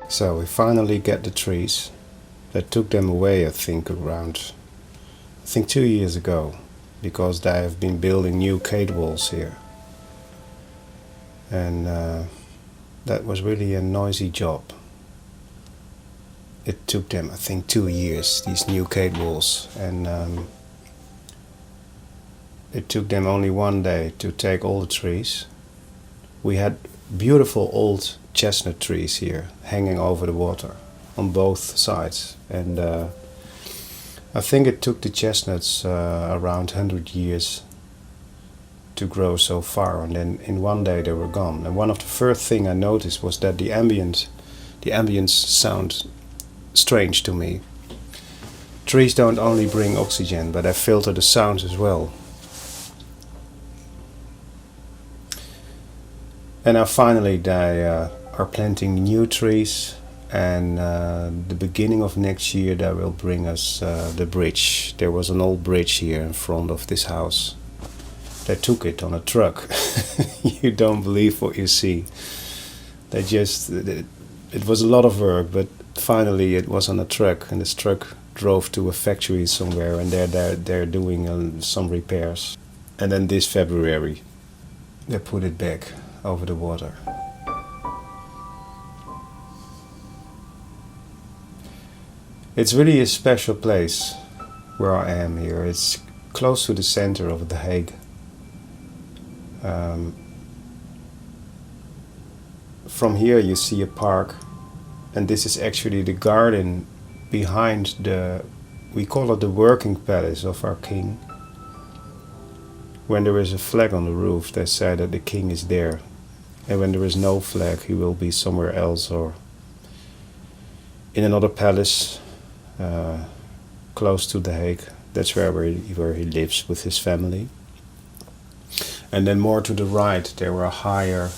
So we finally get the trees. They took them away, I think 2 years ago, because they have been building new gate walls here. And that was really a noisy job. It took them, I think, 2 years, these new gate walls. And it took them only one day to take all the trees. We had beautiful old chestnut trees here hanging over the water on both sides, and I think it took the chestnuts around 100 years to grow so far, and then in one day they were gone. And one of the first thing I noticed was that the ambience sound strange to me. Trees don't only bring oxygen, but they filter the sounds as well. And now finally they are planting new trees, and the beginning of next year they will bring us the bridge. There was an old bridge here in front of this house. They took it on a truck. You don't believe what you see. It was a lot of work, but finally it was on a truck, and this truck drove to a factory somewhere, and they're doing some repairs. And then this February they put it back over the water. It's really a special place where I am here. It's close to the center of The Hague. From here you see a park, and this is actually the garden behind we call it the working palace of our king. When there is a flag on the roof, they say that the king is there. And when there is no flag, he will be somewhere else, or in another palace close to The Hague. That's where he lives with his family. And then more to the right, there were higher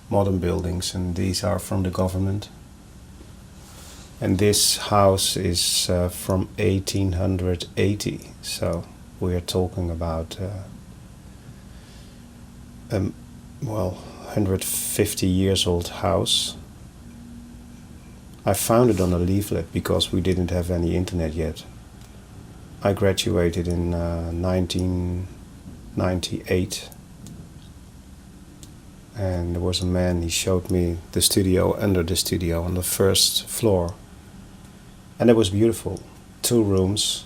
modern buildings, and these are from the government. And this house is from 1880, so we are talking about 150 years old house. I found it on a leaflet because we didn't have any internet yet. I graduated in 1998, and there was a man, he showed me the studio under the studio on the first floor, and it was beautiful. 2 rooms.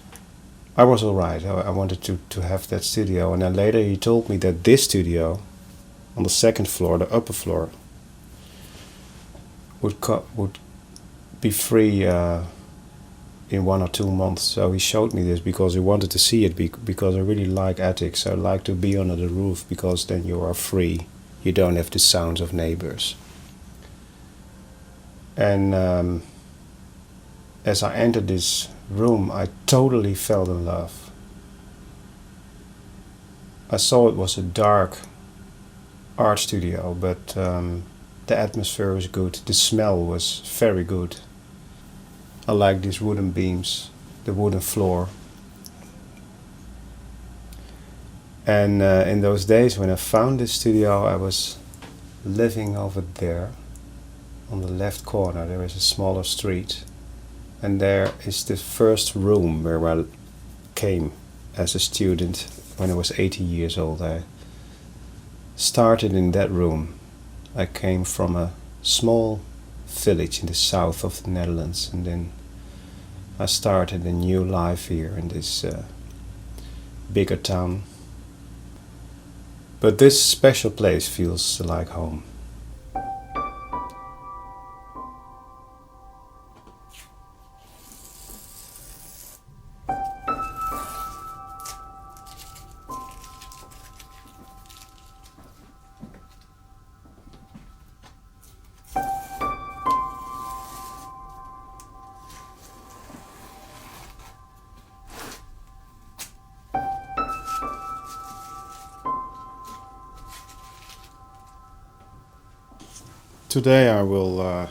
I was alright. I wanted to have that studio, and then later he told me that this studio on the second floor, the upper floor, would be free in 1 or 2 months. So he showed me this because he wanted to see it, because I really like attics. I like to be under the roof because then you are free. You don't have the sounds of neighbors. And as I entered this room, I totally fell in love. I saw it was a dark art studio, but the atmosphere was good. The smell was very good. I like these wooden beams, the wooden floor. And in those days when I found this studio, I was living over there. On the left corner there is a smaller street, and there is the first room where I came as a student when I was 18 years old. I started in that room. I came from a small village in the south of the Netherlands, and then I started a new life here in this bigger town. But this special place feels like home. Today I will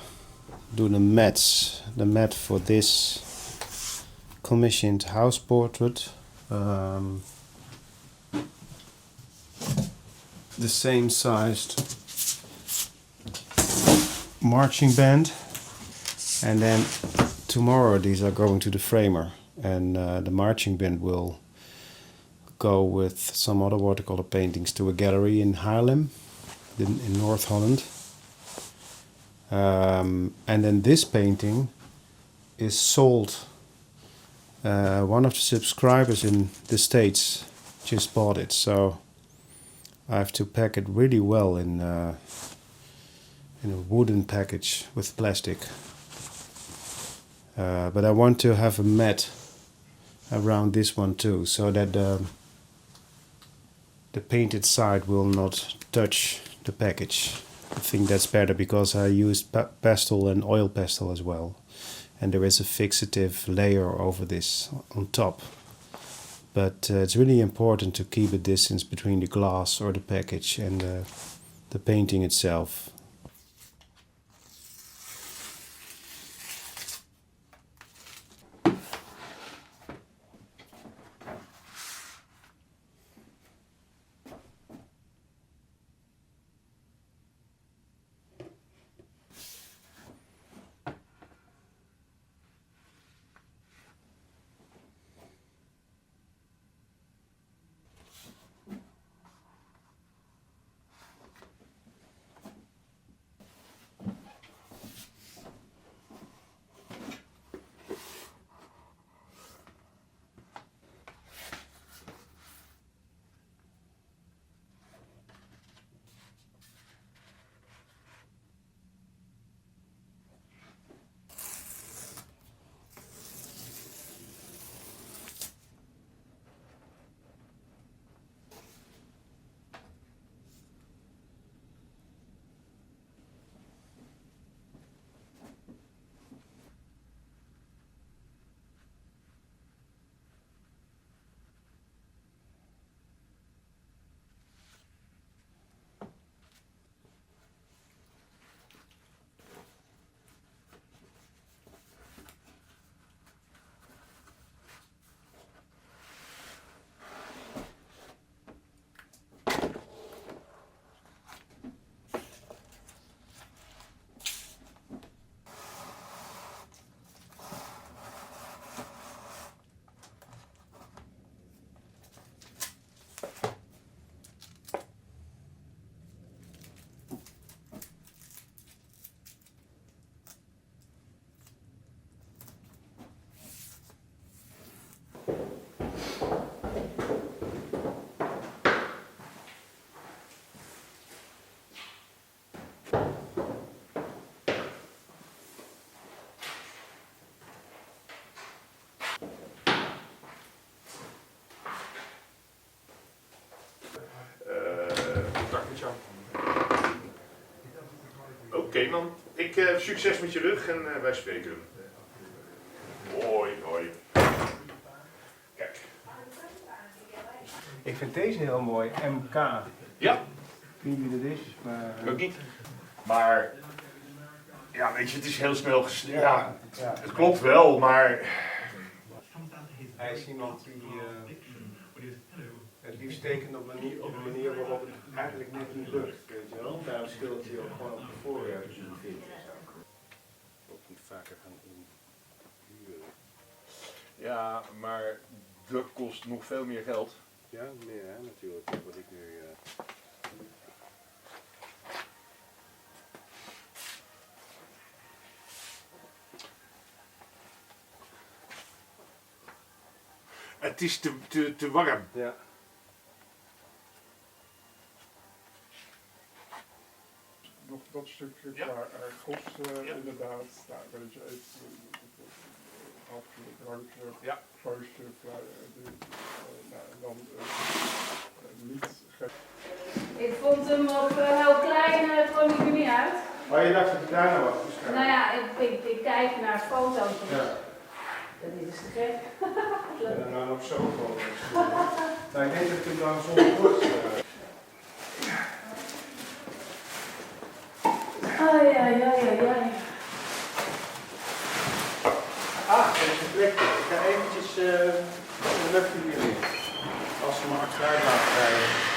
do the mats, the mat for this commissioned house portrait. The same sized marching band. And then tomorrow these are going to the framer, and the marching band will go with some other watercolor paintings to a gallery in Haarlem, in North Holland. And then this painting is sold. One of the subscribers in the States just bought it, so I have to pack it really well in a wooden package with plastic. But I want to have a mat around this one too, so that the painted side will not touch the package. I think that's better because I used pastel and oil pastel as well, and there is a fixative layer over this on top. But it's really important to keep a distance between the glass or the package and the painting itself. Oké man, succes met je rug en wij spreken. Hoi, hoi. Kijk. Ik vind deze heel mooi, MK. Ja. Ik weet niet wie dat is, maar... Ook niet. Maar, ja weet je, het is heel snel ja, het klopt wel, maar... Hij is iemand die het liefst tekent op een manier waarop het eigenlijk net niet lukt, weet je wel. Daarom schildert hij ook gewoon op de voorwerpen die hij vindt. Ook niet vaker gaan inhuren. Ja, maar dat kost nog veel meer geld. Ja, meer hè, natuurlijk, wat ik nu... Het is te warm. Ja. Nog dat stukje Ja. qua kosten Ja. inderdaad. Nou, weet je, afgelijk randje, Ja. vuistje, nou, en dan niet Ik vond hem op heel klein, het kwam ik niet uit. Maar je dacht dat je daar nou wat moest Nou ja, ik kijk naar foto's. Ja. Dat is te gek. En dan nog zo gewoon. Nou, ik denk dat ik het dan zonder kort... Ai, ai, ai, ai, ai. Ah, er is een plekje. Ik ga eventjes de lucht jullie in. Als ze me achteruit laten rijden.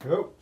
Go.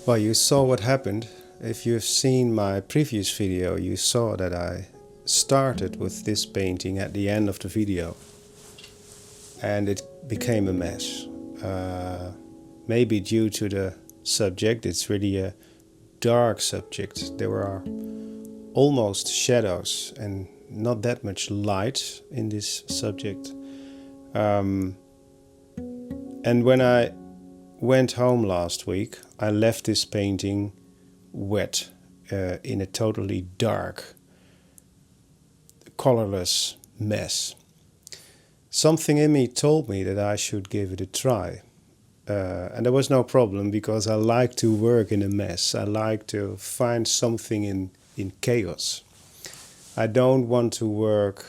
Well, you saw what happened. If you've seen my previous video, you saw that I started with this painting at the end of the video. And it became a mess. Maybe due to the subject, it's really a dark subject. There are almost shadows and not that much light in this subject. And when I went home last week, I left this painting wet in a totally dark, colorless mess. Something in me told me that I should give it a try. And there was no problem because I like to work in a mess. I like to find something in chaos. I don't want to work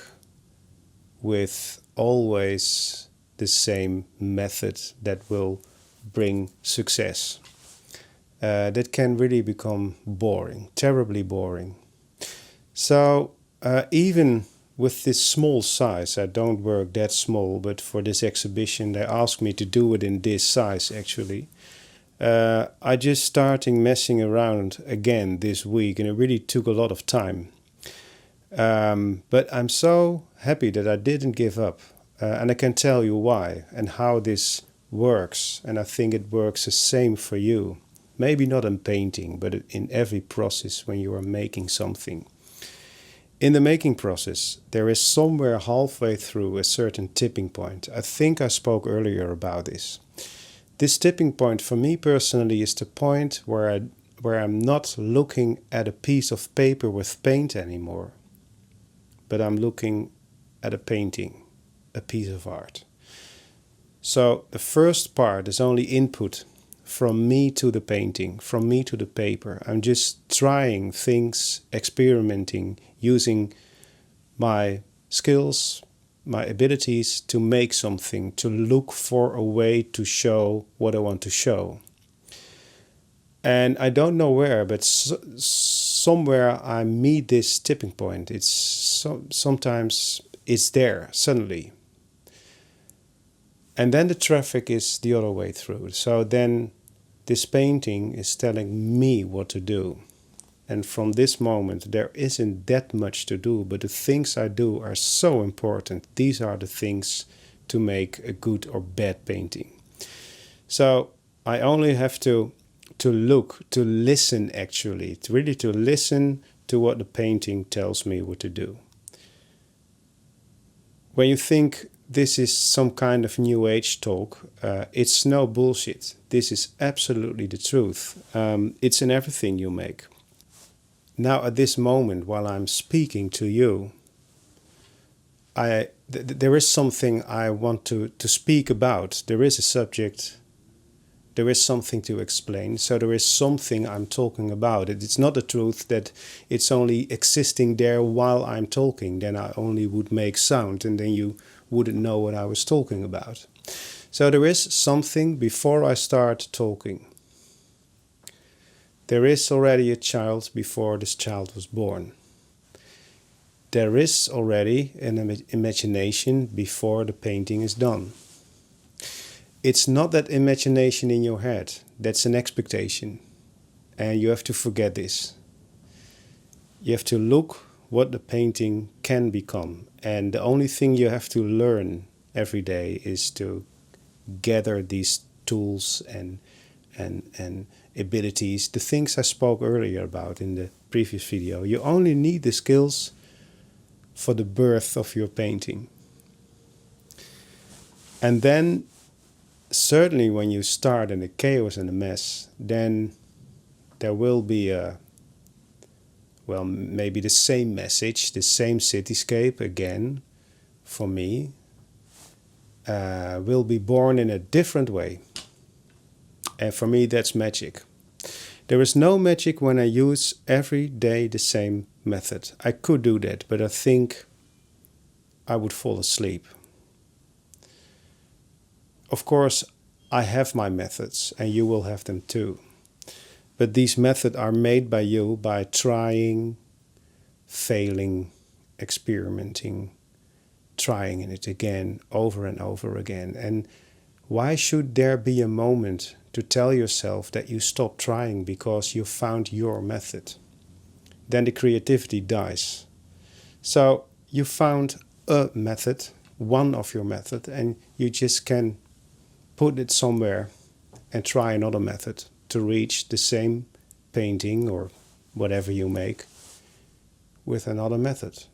with always the same method that will bring success. That can really become boring, terribly boring. So even with this small size, I don't work that small, but for this exhibition they asked me to do it in this size actually. I just started messing around again this week and it really took a lot of time. But I'm so happy that I didn't give up. And I can tell you why and how this works. And I think it works the same for you. Maybe not in painting, but in every process when you are making something. In the making process, there is somewhere halfway through a certain tipping point. I think I spoke earlier about this. This tipping point for me personally is the point where I'm not looking at a piece of paper with paint anymore, but I'm looking at a painting, a piece of art. So the first part is only input from me to the painting, from me to the paper. I'm just trying things, experimenting, using my skills, my abilities to make something, to look for a way to show what I want to show. And I don't know where, but somewhere I meet this tipping point. Sometimes it's there, suddenly. And then the traffic is the other way through. So then this painting is telling me what to do. And from this moment, there isn't that much to do, but the things I do are so important. These are the things to make a good or bad painting. So I only have to look, to listen actually, to listen to what the painting tells me what to do. When you think this is some kind of new age talk, it's no bullshit. This is absolutely the truth. It's in everything you make. Now at this moment, while I'm speaking to you, there is something I want to speak about. There is a subject. There is something to explain. So there is something I'm talking about. It's not the truth that it's only existing there while I'm talking. Then I only would make sound and then you wouldn't know what I was talking about. So there is something before I start talking. There is already a child before this child was born. There is already an imagination before the painting is done. It's not that imagination in your head, that's an expectation. And you have to forget this. You have to look what the painting can become. And the only thing you have to learn every day is to gather these tools and abilities, the things I spoke earlier about in the previous video. You only need the skills for the birth of your painting. And then, certainly when you start in the chaos and the mess, then there will be maybe the same message, the same cityscape again, for me, will be born in a different way. And for me, that's magic. There is no magic when I use every day the same method. I could do that, but I think I would fall asleep. Of course, I have my methods, and you will have them too. But these methods are made by you by trying, failing, experimenting, trying it again, over and over again. And Why should there be a moment to tell yourself that you stop trying because you found your method? Then the creativity dies. So you found a method, one of your method, and you just can put it somewhere and try another method to reach the same painting or whatever you make with another method.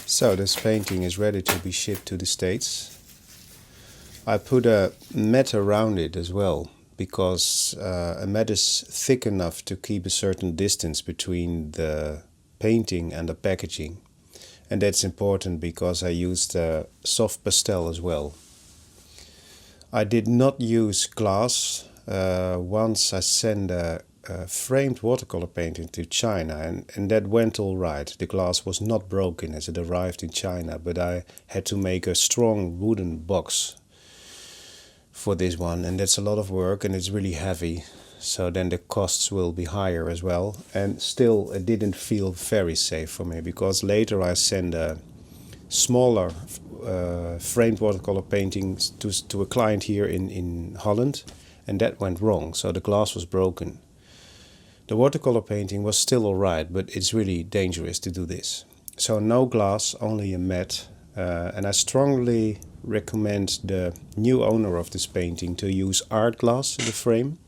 So this painting is ready to be shipped to the States. I put a mat around it as well, because a mat is thick enough to keep a certain distance between the painting and the packaging. And that's important because I used soft pastel as well. I did not use glass. Once I sent a framed watercolor painting to China, and that went all right. The glass was not broken as it arrived in China, but I had to make a strong wooden box for this one, and that's a lot of work and it's really heavy, so then the costs will be higher as well. And still it didn't feel very safe for me, because later I sent a smaller framed watercolor paintings to a client here in Holland, and that went wrong, so the glass was broken. The watercolor painting was still alright, but it's really dangerous to do this. So no glass, only a mat, and I strongly recommend the new owner of this painting to use art glass in the frame.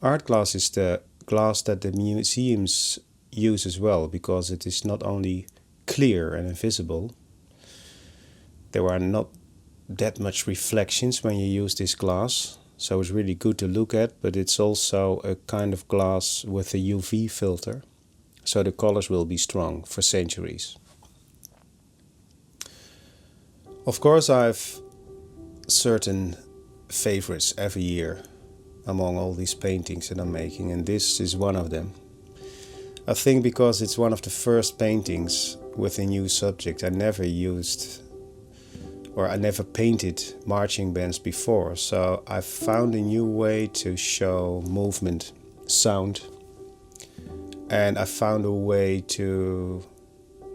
Art glass is the glass that the museums use as well, because it is not only clear and invisible, there are not that much reflections when you use this glass, so it's really good to look at, but it's also a kind of glass with a UV filter, so the colors will be strong for centuries. Of course, I've certain favorites every year among all these paintings that I'm making, and this is one of them. I think because it's one of the first paintings with a new subject. I never painted marching bands before, so I found a new way to show movement, sound, and I found a way to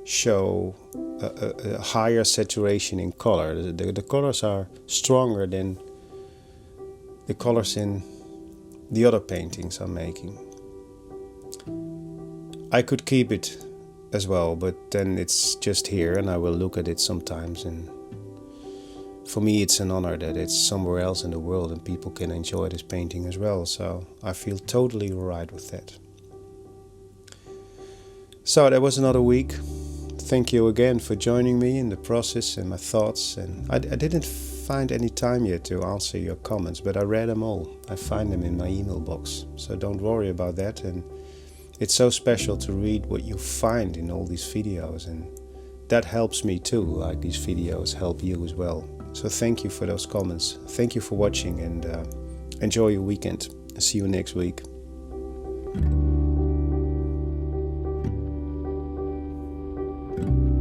show a higher saturation in color. The colors are stronger than the colors in the other paintings I'm making. I could keep it as well, but then it's just here and I will look at it sometimes, and for me it's an honor that it's somewhere else in the world and people can enjoy this painting as well, so I feel totally alright with that. So that was another week. Thank you again for joining me in the process and my thoughts, and I didn't find any time yet to answer your comments, but I read them all. I find them in my email box, so don't worry about that. And it's so special to read what you find in all these videos, and that helps me too, like these videos help you as well. So thank you for those comments. Thank you for watching, and enjoy your weekend. See you next week. Thank you.